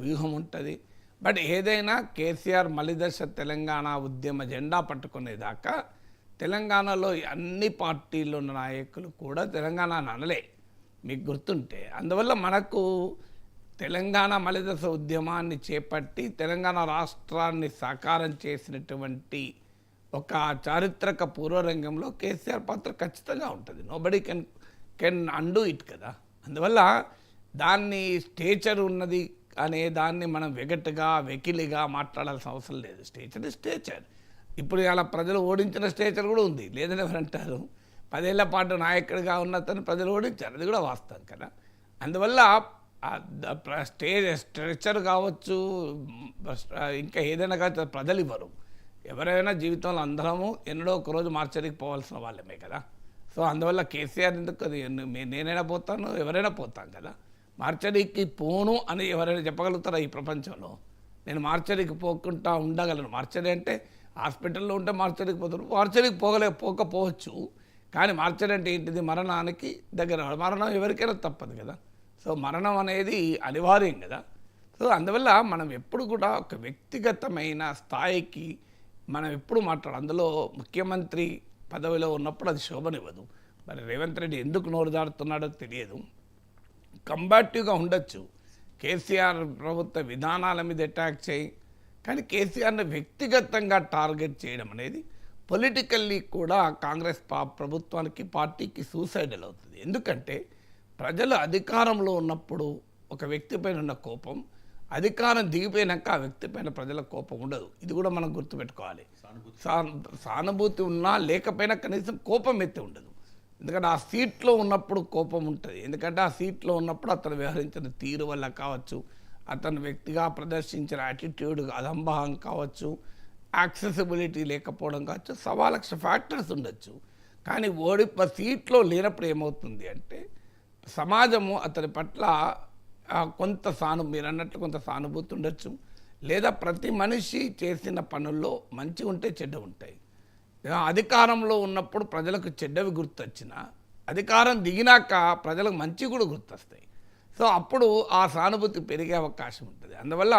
వ్యూహం ఉంటుంది. బట్ ఏదైనా కేసీఆర్ మలిదశ తెలంగాణ ఉద్యమ జెండా పట్టుకునేదాకా తెలంగాణలో అన్ని పార్టీలు ఉన్న నాయకులు కూడా తెలంగాణ అనలే, మీకు గుర్తుంటే. అందువల్ల మనకు తెలంగాణ మలిదశ ఉద్యమాన్ని చేపట్టి తెలంగాణ రాష్ట్రాన్ని సాకారం చేసినటువంటి ఒక చారిత్రక పూర్వరంగంలో కేసీఆర్ పాత్ర ఖచ్చితంగా ఉంటుంది. నోబడీ కెన్ అండూ ఇట్ కదా. అందువల్ల దాన్ని స్టేచర్ ఉన్నది అనే దాన్ని మనం వెగట్టుగా వెకిలిగా మాట్లాడాల్సిన అవసరం లేదు. Stature stature. ఇప్పుడు ఇలా ప్రజలు ఓడించిన స్టేచర్ కూడా ఉంది, లేదని ఎవరంటారు. 10 ఏళ్ల పాటు నాయకుడిగా ఉన్నతను ప్రజలు ఓడించారు, అది కూడా వాస్తవం కదా. అందువల్ల స్ట్రెచర్ కావచ్చు, ఇంకా ఏదైనా కావచ్చు, ప్రజలు ఇవ్వరు. ఎవరైనా జీవితంలో అందరము ఎన్నడో ఒకరోజు మార్చరికి పోవాల్సిన వాళ్ళమే కదా. సో అందువల్ల కేసీఆర్ ఎందుకు, అది నేనైనా పోతాను, ఎవరైనా పోతాం కదా. మార్చరికి పోను అని ఎవరైనా చెప్పగలుగుతారా ఈ ప్రపంచంలో? నేను మార్చరికి పోకుండా ఉండగలను. మార్చరి అంటే హాస్పిటల్లో ఉంటే మార్చరికి పోతారు, మార్చరికి పోకపోవచ్చు. కానీ మార్చరి అంటే ఏంటిది? మరణానికి దగ్గర. మరణం ఎవరికైనా తప్పదు కదా. సో మరణం అనేది అనివార్యం కదా. సో అందువల్ల మనం ఎప్పుడు కూడా ఒక వ్యక్తిగతమైన స్థాయికి మనం ఎప్పుడు అందులో ముఖ్యమంత్రి పదవిలో ఉన్నప్పుడు అది శోభనివ్వదు. మరి రేవంత్ రెడ్డి ఎందుకు నోరు దాడుతున్నాడో తెలియదు. కంబాటివ్గా ఉండొచ్చు, కేసీఆర్ ప్రభుత్వ విధానాల మీద అటాక్ చేయి, కానీ కేసీఆర్ని వ్యక్తిగతంగా టార్గెట్ చేయడం అనేది పొలిటికల్లీ కూడా కాంగ్రెస్ ప్రభుత్వానికి పార్టీకి సూసైడల్ అవుతుంది. ఎందుకంటే ప్రజలు అధికారంలో ఉన్నప్పుడు ఒక వ్యక్తిపైన ఉన్న కోపం, అధికారం దిగిపోయినాక ఆ వ్యక్తిపైన ప్రజల కోపం ఉండదు. ఇది కూడా మనం గుర్తుపెట్టుకోవాలి. సానుభూతి ఉన్నా లేకపోయినా కనీసం కోపం ఎత్తి ఉండదు. ఎందుకంటే ఆ సీట్లో ఉన్నప్పుడు కోపం ఉంటుంది. ఎందుకంటే ఆ సీట్లో ఉన్నప్పుడు అతను వ్యవహరించిన తీరు వల్ల కావచ్చు, అతను వ్యక్తిగా ప్రదర్శించిన యాటిట్యూడ్ అదంభావం కావచ్చు, యాక్సెసిబిలిటీ లేకపోవడం కావచ్చు, 1,000,000 ఫ్యాక్టర్స్ ఉండొచ్చు. కానీ సీట్లో లేనప్పుడు ఏమవుతుంది అంటే సమాజము అతని పట్ల కొంత మీరు అన్నట్లు కొంత సానుభూతి ఉండొచ్చు, లేదా ప్రతి మనిషి చేసిన పనుల్లో మంచి ఉంటే చెడ్డ ఉంటాయి. అధికారంలో ఉన్నప్పుడు ప్రజలకు చెడ్డవి గుర్తొచ్చినా అధికారం దిగినాక ప్రజలకు మంచి కూడా గుర్తొస్తాయి. సో అప్పుడు ఆ సానుభూతి పెరిగే అవకాశం ఉంటుంది. అందువల్ల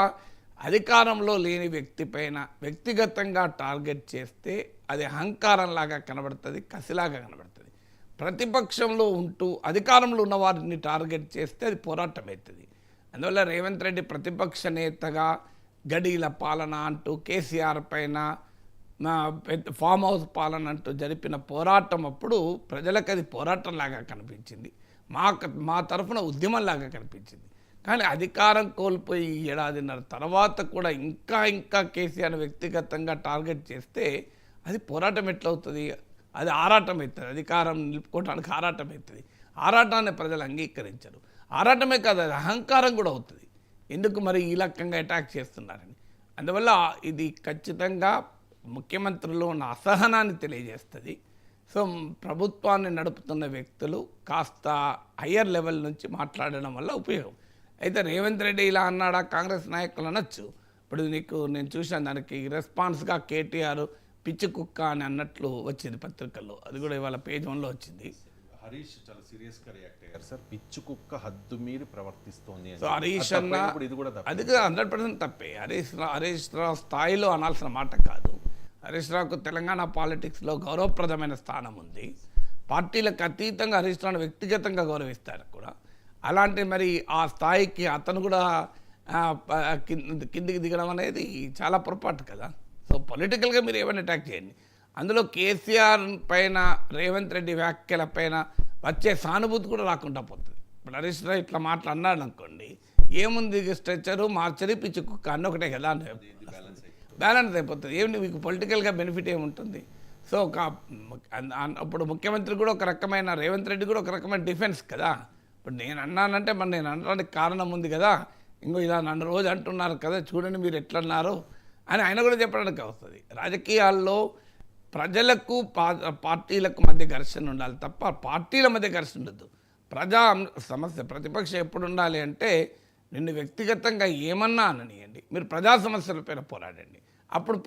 అధికారంలో లేని వ్యక్తి పైన వ్యక్తిగతంగా టార్గెట్ చేస్తే అది అహంకారంలాగా కనబడుతుంది, కసిలాగా కనబడుతుంది. ప్రతిపక్షంలో ఉంటూ అధికారంలో ఉన్న వారిని టార్గెట్ చేస్తే అది పోరాటం అవుతుంది. అందువల్ల రేవంత్ రెడ్డి ప్రతిపక్ష నేతగా గడీల పాలన అంటూ కేసీఆర్ పైన ఫామ్ హౌస్ పాలన అంటూ జరిపిన పోరాటం అప్పుడు ప్రజలకు అది పోరాటంలాగా కనిపించింది, మా తరఫున ఉద్యమంలాగా కనిపించింది. కానీ అధికారం కోల్పోయి 1.5 ఏళ్ల తర్వాత కూడా ఇంకా కేసీఆర్ వ్యక్తిగతంగా టార్గెట్ చేస్తే అది పోరాటం ఎట్లవుతుంది? అది ఆరాటం అవుతుంది. అధికారం నిలుపుకోవడానికి ఆరాటం అవుతుంది. ఆరాటాన్ని ప్రజలు అంగీకరించరు. ఆరాటమే కాదు, అది అహంకారం కూడా అవుతుంది. ఎందుకు మరి ఈ రకంగా అటాక్ చేస్తున్నారని. అందువల్ల ఇది ఖచ్చితంగా ముఖ్యమంత్రిలో ఉన్న అసహనాన్ని తెలియజేస్తుంది. సో ప్రభుత్వాన్ని నడుపుతున్న వ్యక్తులు కాస్త హయ్యర్ లెవెల్ నుంచి మాట్లాడడం వల్ల ఉపయోగం. అయితే రేవంత్ రెడ్డి ఇలా అన్నాడా, కాంగ్రెస్ నాయకులు అనొచ్చు. ఇప్పుడు నేను చూశాను, దానికి రెస్పాన్స్గా కేటీఆర్ పిచ్చి కుక్క అని అన్నట్లు వచ్చింది పత్రికల్లో. అది కూడా ఇవాళ పేజ్ 1లో వచ్చింది. హరీష్ చాలా సీరియస్గా రియాక్ట్ అయ్యారు సార్. పిచ్చి కుక్క హద్దు మీరి ప్రవర్తిస్తోంది. సో హరీష్ అన్న అది 100% తప్పే. హరీష్ రావు స్థాయిలో అనాల్సిన మాట కాదు. హరీష్ రావుకు తెలంగాణ పాలిటిక్స్లో గౌరవప్రదమైన స్థానం ఉంది. పార్టీలకు అతీతంగా హరీష్ రావును వ్యక్తిగతంగా గౌరవిస్తారు కూడా. అలాంటి మరి ఆ స్థాయికి అతను కూడా కిందికి దిగడం అనేది చాలా పొరపాటు కదా. సో పొలిటికల్గా మీరు ఏమైనా అటాక్ చేయండి. అందులో కేసీఆర్ పైన రేవంత్ రెడ్డి వ్యాఖ్యల పైన వచ్చే సానుభూతి కూడా రాకుండా పోతుంది. ఇప్పుడు హరీష్ రావు ఇట్లా అన్నాడు అనుకోండి, ఏముంది స్ట్రెచ్చరు మార్చరి పిచ్చి కుక్క అన్న ఒకటే కదా, బ్యాలెన్స్ అయిపోతుంది. ఏమిటి మీకు పొలిటికల్గా బెనిఫిట్ ఏముంటుంది? సో అప్పుడు ముఖ్యమంత్రి కూడా ఒక రకమైన, రేవంత్ రెడ్డి కూడా ఒక రకమైన డిఫెన్స్ కదా. ఇప్పుడు నేను అన్నానంటే మరి నేను అనడానికి కారణం ఉంది కదా, ఇంకో ఇలా నన్ను రోజు అంటున్నారు కదా, చూడండి మీరు ఎట్లన్నారు అని ఆయన కూడా చెప్పడానికి వస్తుంది. రాజకీయాల్లో ప్రజలకు పార్టీలకు మధ్య ఘర్షణ ఉండాలి తప్ప పార్టీల మధ్య ఘర్షణ ఉండద్దు. ప్రజా సమస్య ప్రతిపక్షం ఎప్పుడు ఉండాలి అంటే నిన్ను వ్యక్తిగతంగా ఏమన్నా అననియండి, మీరు ప్రజా సమస్యలపైన పోరాడండి, అప్పుడు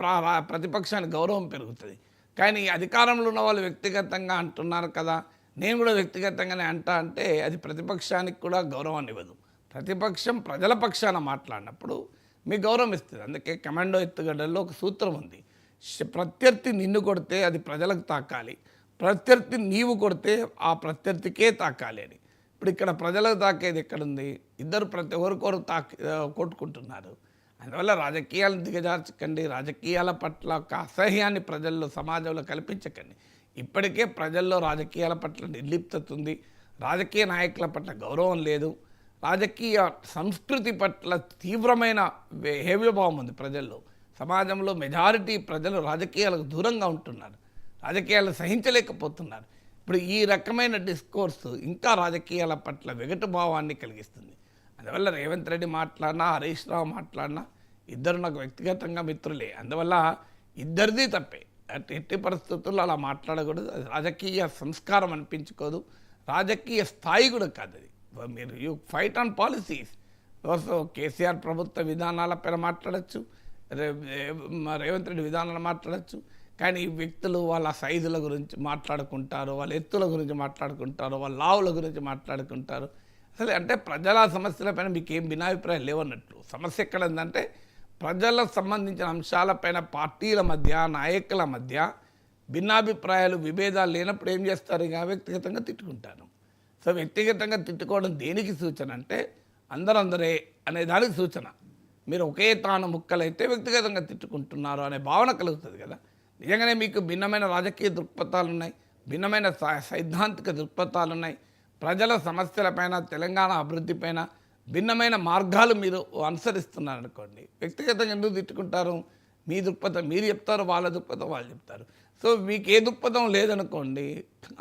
ప్రతిపక్షానికి గౌరవం పెరుగుతుంది. కానీ అధికారంలో ఉన్న వాళ్ళు వ్యక్తిగతంగా అంటున్నారు కదా, నేను కూడా వ్యక్తిగతంగానే అంటే అది ప్రతిపక్షానికి కూడా గౌరవాన్ని ఇవ్వదు. ప్రతిపక్షం ప్రజల పక్షాన మాట్లాడినప్పుడు మీకు గౌరవం ఇస్తుంది. అందుకే కమాండో ఎత్తుగడల్లో ఒక సూత్రం ఉంది. ప్రత్యర్థి నిన్ను కొడితే అది ప్రజలకు తాకాలి, ప్రత్యర్థి నీవు కొడితే ఆ ప్రత్యర్థికే తాకాలి అని. ఇప్పుడు ఇక్కడ ప్రజలకు తాకేది ఎక్కడుంది? ఇద్దరు ఒకరికొకరు కొట్టుకుంటున్నారు. అందువల్ల రాజకీయాలను దిగజార్చకండి, రాజకీయాల పట్ల ఒక అసహ్యాన్ని ప్రజల్లో సమాజంలో కల్పించకండి. ఇప్పటికే ప్రజల్లో రాజకీయాల పట్ల నిర్లిప్తత ఉంది, రాజకీయ నాయకుల పట్ల గౌరవం లేదు, రాజకీయ సంస్కృతి పట్ల తీవ్రమైన హేవ్యభావం ఉంది ప్రజల్లో. సమాజంలో మెజారిటీ ప్రజలు రాజకీయాలకు దూరంగా ఉంటున్నారు, రాజకీయాలు సహించలేకపోతున్నారు. ఇప్పుడు ఈ రకమైన డిస్కోర్స్ ఇంకా రాజకీయాల పట్ల వెగటు భావాన్ని కలిగిస్తుంది. అందువల్ల రేవంత్ రెడ్డి మాట్లాడినా, హరీష్ రావు మాట్లాడినా ఇద్దరు నాకు వ్యక్తిగతంగా మిత్రులే. అందువల్ల ఇద్దరిది తప్పే. ఎట్టి పరిస్థితుల్లో అలా మాట్లాడకూడదు. అది రాజకీయ సంస్కారం అనిపించుకోదు, రాజకీయ స్థాయి కూడా కాదు. అది మీరు you fight on policies. KCR ప్రభుత్వ విధానాలపైన మాట్లాడచ్చు, రేవంత్ రెడ్డి విధానాలు మాట్లాడచ్చు, కానీ ఈ వ్యక్తులు వాళ్ళ సైజుల గురించి మాట్లాడుకుంటారు, వాళ్ళ ఎత్తుల గురించి మాట్లాడుకుంటారు, వాళ్ళ లావుల గురించి మాట్లాడుకుంటారు. అసలు అంటే ప్రజల సమస్యలపైన మీకు ఏం భిన్నాభిప్రాయం లేవన్నట్లు. సమస్య ఎక్కడ ఉందంటే ప్రజలకు సంబంధించిన అంశాలపైన పార్టీల మధ్య, నాయకుల మధ్య భిన్నాభిప్రాయాలు, విభేదాలు లేనప్పుడు ఏం చేస్తారు? ఇక వ్యక్తిగతంగా తిట్టుకుంటారు. సో వ్యక్తిగతంగా తిట్టుకోవడం దేనికి సూచన అంటే అందరే అనే దానికి సూచన. మీరు ఒకే తాను ముక్కలైతే వ్యక్తిగతంగా తిట్టుకుంటున్నారు అనే భావన కలుగుతుంది కదా. నిజంగానే మీకు భిన్నమైన రాజకీయ దృక్పథాలు ఉన్నాయి, భిన్నమైన సైద్ధాంతిక దృక్పథాలు ఉన్నాయి, ప్రజల సమస్యలపైన, తెలంగాణ అభివృద్ధిపైన భిన్నమైన మార్గాలు మీరు అనుసరిస్తున్నారు అనుకోండి, వ్యక్తిగతంగా ఎందుకు తిట్టుకుంటారు? మీ దృక్పథం మీరు చెప్తారు, వాళ్ళ దృక్పథం వాళ్ళు చెప్తారు. సో మీకు ఏ దృక్పథం లేదనుకోండి,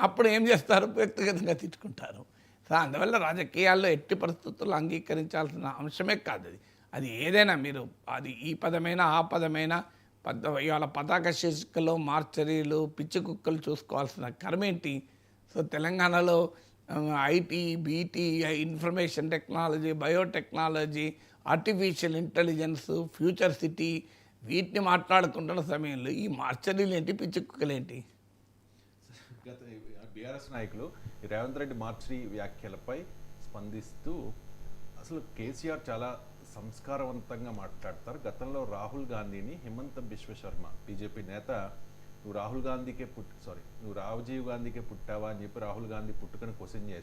అప్పుడు ఏం చేస్తారు? వ్యక్తిగతంగా తిట్టుకుంటారు. సో అందువల్ల రాజకీయాల్లో ఎట్టి పరిస్థితుల్లో అంగీకరించాల్సిన అంశమే కాదు అది. అది ఏదైనా మీరు అది ఈ పదమైనా ఆ పదమైనా ఇవాళ పతాక శీర్షికలో మార్చరీలు, పిచ్చి కుక్కలు చూసుకోవాల్సిన కర్మేంటి? సో తెలంగాణలో IT, BT, information technology, biotechnology, artificial intelligence, future city వీటిని మాట్లాడుకుంటున్న సమయంలో ఈ మార్చరీలు ఏంటి, పిచ్చి కుక్కలు ఏంటి? గత బీఆర్ఎస్ నాయకులు రేవంత్ రెడ్డి మార్చరీ వ్యాఖ్యలపై స్పందిస్తూ అసలు కేసీఆర్ చాలా సంస్కారవంతంగా మాట్లాడతారు. గతంలో రాహుల్ గాంధీని హిమంత బిశ్వశర్మ బీజేపీ నేత నువ్వు రాజీవ్ గాంధీకే పుట్టావా అని చెప్పి రాహుల్ గాంధీ పుట్టుకను క్వశ్చన్ చేస్తే